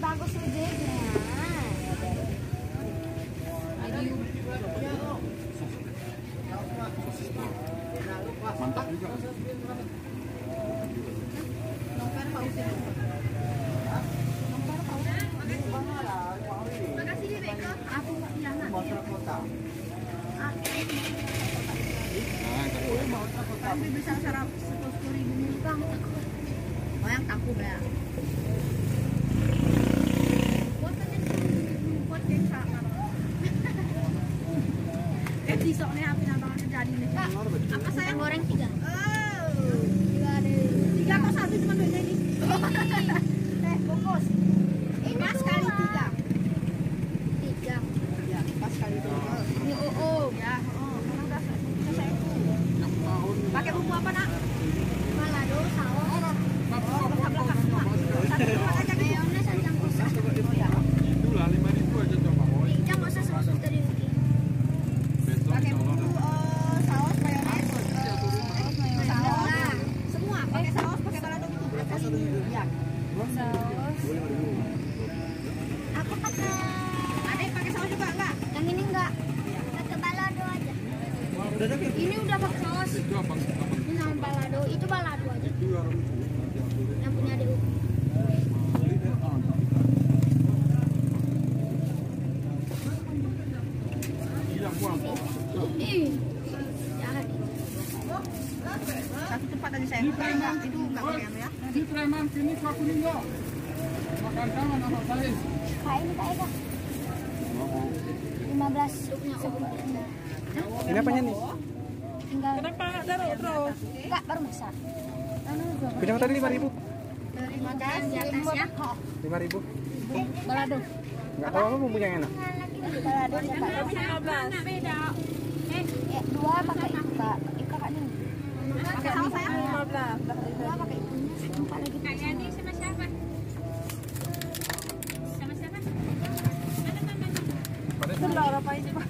bagus rujeknya. Mantap juga. Makasih nih Beko. Aku jangan. Tapi bisa sarap 10.000 bang. Oh yang taku ya. Buat desa kan. Besoknya apa namanya terjadi nih? Kak, apa saya goreng 3? Oh, 3 deh. 3 kok 1 cuma beda ini. Bungkus. Ini pas kali 3. 3. Ya, pas kali 2. Ini ya. Mana udah selesai. Pakai bumbu apa, Nak? Balado, saus. Belakang semua. Satu aja mayones aja enggak usah. Itulah 5.000 aja coba. Ini enggak usah saus dari ini. Pakai bumbu saus mayones. Saus. Semua pakai saus, pakai balado gitu. Ya. Saus. Aku pakai. Ada yang pakai saus juga enggak? Yang ini enggak. Pakai balado aja. Ini udah pakai saus. Ini sama balado. Itu balado aja. Yang punya adikku. Jahat. Satu tempat tadi saya itu enggak pakai ya. Di preman sini aku ninggal. Makan sama nama saya. Kayak ini Kak Eka. 15 Ini apanya nih? tinggal. Kenapa terus? Enggak, baru masak. Yang tadi 5.000. Terima kasih di atas ya. 5.000. Balado. Enggak tahu apa bumbunya yang enak. Balado ya, Kak. 15. Beda. 2 pakai itu, Kak. Kakak nih. Pakai saus saya 15. 2 pakai itunya, suka lagi. Kak Yani sama siapa? Sama siapa? Ada teman. Pada Telur apa ini, Pak?